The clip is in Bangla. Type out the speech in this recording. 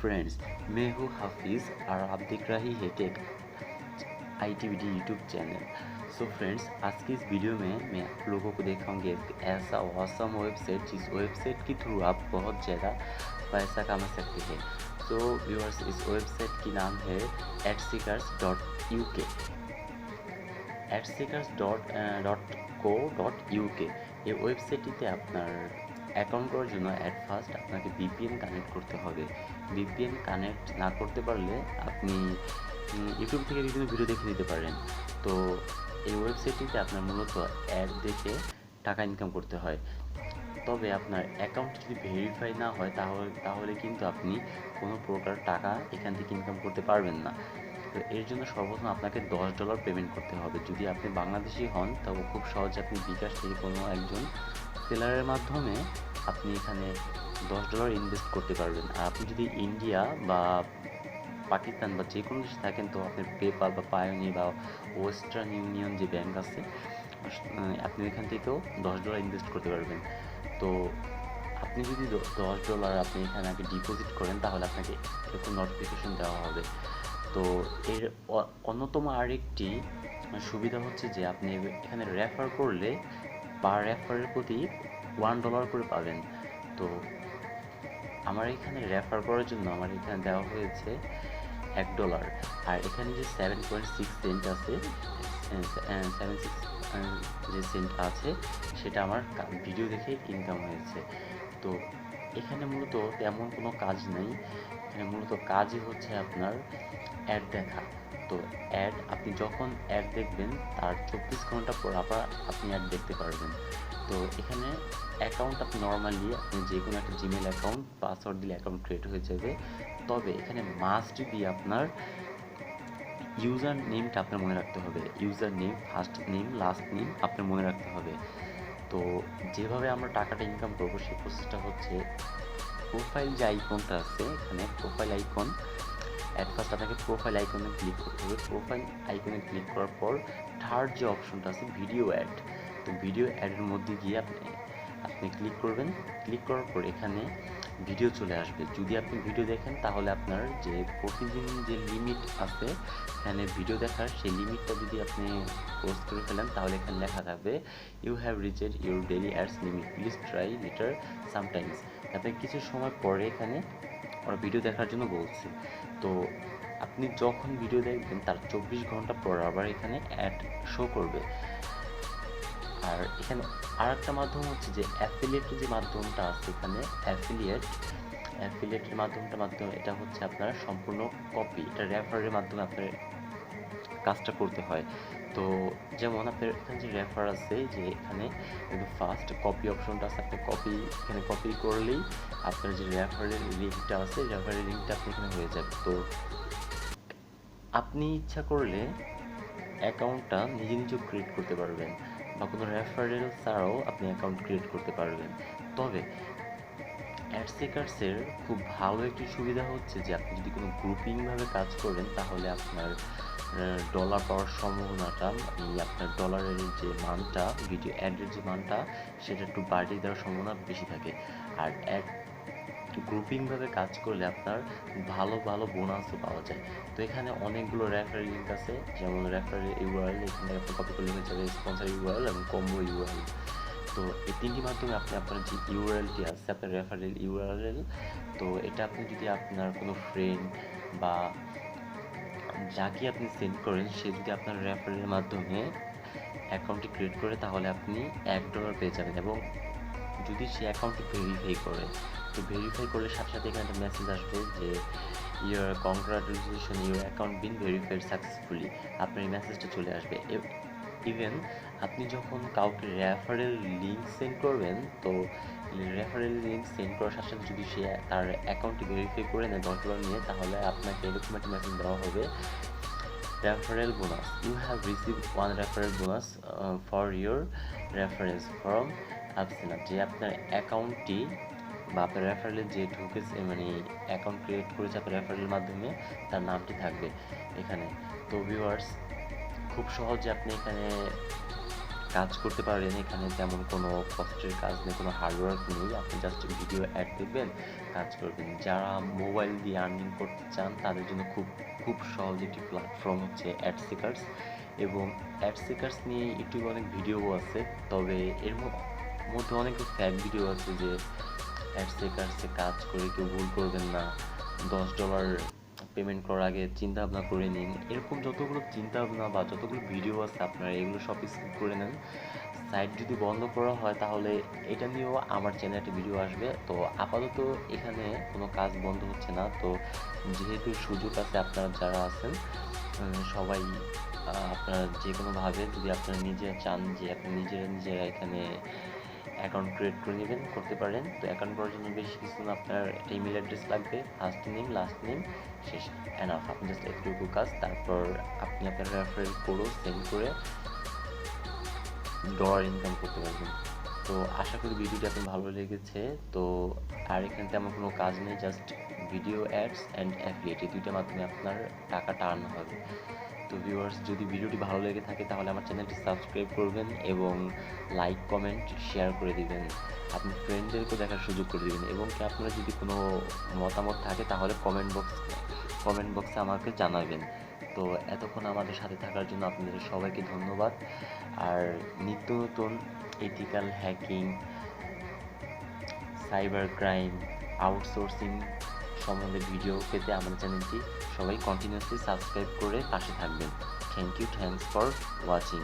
फ्रेंड्स, मैं हूँ हाफिज़ और आप देख रहे हैं tech itbd YouTube channel. So friends, आज की इस वीडियो में मैं आप लोगों को दिखाऊंगी एक ऐसा ऑसम वेबसाइट जिस वेबसाइट के थ्रू आप बहुत ज़्यादा पैसा कमा सकते हैं। सो व्यूअर्स, इस वेबसाइट की नाम है itseekers.uk। itseekers.co.uk এই ওয়েবসাইটটিতে আপনার অ্যাকাউন্ট করার জন্য অ্যাট ফার্স্ট আপনাকে ভিপিএন কানেক্ট করতে হবে। ভিপিএন কানেক্ট না করতে পারলে আপনি ইউটিউব থেকে বিভিন্ন ভিডিও দেখে নিতে পারেন। তো এই ওয়েবসাইটটিতে আপনার মূলত অ্যাড দেখে টাকা ইনকাম করতে হয়। তবে আপনার অ্যাকাউন্ট যদি ভেরিফাই না হয় তাহলে কিন্তু আপনি কোনো প্রকার টাকা এখান থেকে ইনকাম করতে পারবেন না। তো এর জন্য সর্বপ্রথম আপনাকে $10 পেমেন্ট করতে হবে। যদি আপনি বাংলাদেশি হন তবে খুব সহজে আপনি বিকাশ থেকে কোনো একজন সেলারের মাধ্যমে আপনি এখানে $10 ইনভেস্ট করতে পারবেন। আর আপনি যদি ইন্ডিয়া বা পাকিস্তান বা যে কোনো দেশে থাকেন তো আপনার পেপাল বা পায়োনির বা ওয়েস্টার্ন ইউনিয়ন যে ব্যাংক আছে আপনি এখান থেকেও $10 ইনভেস্ট করতে পারবেন। তো আপনি যদি $10 আপনি এখানে আগে ডিপোজিট করেন তাহলে আপনাকে এরকম নোটিফিকেশন দেওয়া হবে। তো এর অন্যতম আরেকটি সুবিধা হচ্ছে যে আপনি এখানে রেফার করলে পার রেফারের প্রতি $1 করে পাবেন। তো আমার এখানে রেফার করার জন্য আমার এখানে দেওয়া হয়েছে $1। আর এখানে যে 7.6 সেন্ট আছে, 7.6 যে সেন্ট আছে সেটা আমার ভিডিও দেখে ইনকাম হয়েছে। তো এখানে মূলত তেমন কোনো কাজ নেই, এখানে মূলত কাজই হচ্ছে আপনার অ্যাড দেখা। তো অ্যাড আপনি যখন অ্যাড দেখবেন তার 24 ঘন্টা পর আবার আপনি অ্যাড দেখতে পারবেন। তো এখানে অ্যাকাউন্ট আপনি নর্মালি আপনি যে কোনো একটা জিমেল অ্যাকাউন্ট পাসওয়ার্ড দিলে অ্যাকাউন্ট ক্রিয়েট হয়ে যাবে। তবে এখানে মাস্ট বি আপনার ইউজার নেমটা আপনার মনে রাখতে হবে। User name, first name, last name আপনার মনে রাখতে হবে। তো যেভাবে আমরা টাকাটা ইনকাম করবো সেই প্রসেসটা হচ্ছে প্রোফাইল যে আইকনটা আছে এখানে প্রোফাইল আইকন, অ্যাট ফার্স্ট আপনাকে প্রোফাইল আইকনে ক্লিক করতে হবে। প্রোফাইল আইকনে ক্লিক করার পর থার্ড যে অপশনটা আছে ভিডিও অ্যাড, তো ভিডিও অ্যাডের মধ্যে গিয়ে আপনি ক্লিক করবেন। ক্লিক করার পর এখানে ভিডিও চলে আসবে। যদি আপনি ভিডিও দেখেন তাহলে আপনার যে প্রতিদিন যে লিমিট আছে এখানে ভিডিও দেখার, সেই লিমিটটা যদি আপনি ক্রস করে ফেলেন তাহলে এখানে লেখা থাকবে you have reached your daily ads limit, please try later sometimes. তারপরে কিছু সময় পরে এখানে ওরা ভিডিও দেখার জন্য বলছে। তো আপনি যখন ভিডিও দেখবেন তার 24 ঘন্টা পর আবার এখানে অ্যাড শো করবে। আর এখানে আর একটা মাধ্যম হচ্ছে যে অ্যাফিলিয়েটের যে মাধ্যমটা আছে এখানে অ্যাফিলিয়েটের মাধ্যমে এটা হচ্ছে আপনার সম্পূর্ণ কপি, এটা রেফারের মাধ্যমে আপনার কাজটা করতে হয়। তো যেমন আপনার এখানে যে রেফার আছে যে এখানে কিন্তু ফার্স্ট কপি অপশনটা আছে, আপনি এখানে কপি করলেই আপনার যে রেফারের লিঙ্কটা আছে রেফারের লিঙ্কটা আপনি এখানে হয়ে যাবে। তো আপনি ইচ্ছা করলে অ্যাকাউন্টটা নিজেও ক্রিয়েট করতে পারবেন বা কোনো রেফারেল ছাড়াও আপনি অ্যাকাউন্ট ক্রিয়েট করতে পারবেন। তবে অ্যাডসেকার্সের খুব ভালো একটি সুবিধা হচ্ছে যে আপনি যদি কোনো গ্রুপিংভাবে কাজ করেন তাহলে আপনার ডলার পাওয়ার সম্ভাবনাটা, আপনার ডলারের যে মানটা, ভিডিও অ্যাডের যে মানটা সেটা একটু বাড়িয়ে দেওয়ার সম্ভাবনা বেশি থাকে। আর অ্যাড গ্রুপিংভাবে কাজ করলে আপনার ভালো ভালো বোনাসও পাওয়া যায়। তো এখানে অনেকগুলো রেফারেল লিঙ্ক আছে, যেমন রেফারেল ইউআরএল এখানে আপনি কপি করলে হয়ে যাবে স্পন্সর ইউআরএল এবং কম্বো ইউআরএল। তো এই তিনটি মাধ্যমে আপনি আপনার যে ইউআরএলটি আছে আপনার রেফারেল ইউআরএল, তো এটা আপনি যদি আপনার কোনো ফ্রেন্ড বা যাকে আপনি সেন্ড করেন সে যদি আপনার রেফারেলের মাধ্যমে অ্যাকাউন্টটি ক্রিয়েট করে তাহলে আপনি $1 পেয়ে যাবেন। এবং যদি সে অ্যাকাউন্টটি ভেরিফাই করে, তো ভেরিফাই করলে সাথে সাথে এখানে একটা মেসেজ আসবে যে congratulation your account bin verified successfully, আপনার এই মেসেজটা চলে আসবে। ইভেন আপনি যখন কাউকে রেফারেল লিঙ্ক সেন্ড করবেন তো রেফারেল লিঙ্ক সেন্ড করার সাথে সাথে যদি সে তার অ্যাকাউন্টটি ভেরিফাই করে নেয় $10 নিয়ে তাহলে আপনাকে এরকম একটা মেসেজ দেওয়া হবে referral bonus, you have received one referral bonus for your reference from Absina। যে আপনার অ্যাকাউন্টটি বা আপনার রেফারেলের যে ঢুকেছে মানে অ্যাকাউন্ট ক্রিয়েট করেছে আপনার রেফারেলের মাধ্যমে তার নামটি থাকবে এখানে। তো ভিউয়ার্স, খুব সহজে আপনি এখানে কাজ করতে পারেন। এখানে তেমন কোনো কষ্টের কাজ নেই, কোনো হার্ডওয়ার্ক নেই। আপনি জাস্ট ভিডিও অ্যাড দেখবেন, কাজ করবেন। যারা মোবাইল দিয়ে আর্নিং করতে চান তাদের জন্য খুব খুব সহজ একটি প্ল্যাটফর্ম হচ্ছে অ্যাডসিকার্স। এবং অ্যাডসিকার্স নিয়ে ইউটিউবে অনেক ভিডিও আছে, তবে এর মধ্যে অনেক ফ্যাক ভিডিও আছে যে অ্যাডসিকার্সে কাজ করে কেউ ভুল করবেন না, $10 পেমেন্ট করার আগে চিন্তা ভাবনা করে নিন। এরকম যতগুলো চিন্তা ভাবনা বা যতগুলো ভিডিও আছে আপনারা এগুলো সব স্কিপ করে নেন। সাইট যদি বন্ধ করা হয় তাহলে এটা নিয়েও আমার চ্যানেলে একটা ভিডিও আসবে। তো আপাতত এখানে কোনো কাজ বন্ধ হচ্ছে না। তো যেহেতু সুযোগ আছে, আপনারা যারা আছেন সবাই আপনারা যে কোনোভাবে যদি আপনারা নিজে চান যে আপনি নিজেরা এখানে অ্যাকাউন্ট ক্রিয়েট করে নেবেন, করতে পারেন। তো অ্যাকাউন্ট করার জন্য বেশি কিছু না, আপনার একটা ইমেল অ্যাড্রেস লাগবে, ফার্স্ট নেম লাস্ট নেম শেষ, এনাফ। আপনি জাস্ট এতটুকু কাজ। তারপর আপনি আপনার রেফারেল কোডও সেন্ড করে ডলার ইনকাম করতে পারবেন। তো আশা করি ভিডিওটি আপনার ভালো লেগেছে। তো আর এখানে তেমন কোনো কাজ নেই, just video ads and affiliate, এই দুইটার মাধ্যমে আপনার টাকাটা আর্ন হবে। তো ভিউয়ার্স, যদি ভিডিওটি ভালো লেগে থাকে তাহলে আমার চ্যানেলটি সাবস্ক্রাইব করবেন এবং লাইক কমেন্ট শেয়ার করে দিবেন, আপনি ফ্রেন্ডদেরকেও দেখার সুযোগ করে দিবেন। এবং কি আপনার যদি কোনো মতামত থাকে তাহলে কমেন্ট বক্সে আমাকে জানাবেন। তো এতক্ষণ আমাদের সাথে থাকার জন্য আপনাদের সবাইকে ধন্যবাদ। আর নিত্য নতুন ethical hacking, cyber crime, outsourcing সম্বন্ধে ভিডিও পেতে আমাদের চ্যানেলটি সবাই কন্টিনিউয়াসলি সাবস্ক্রাইব করে পাশে থাকবেন। Thanks for watching.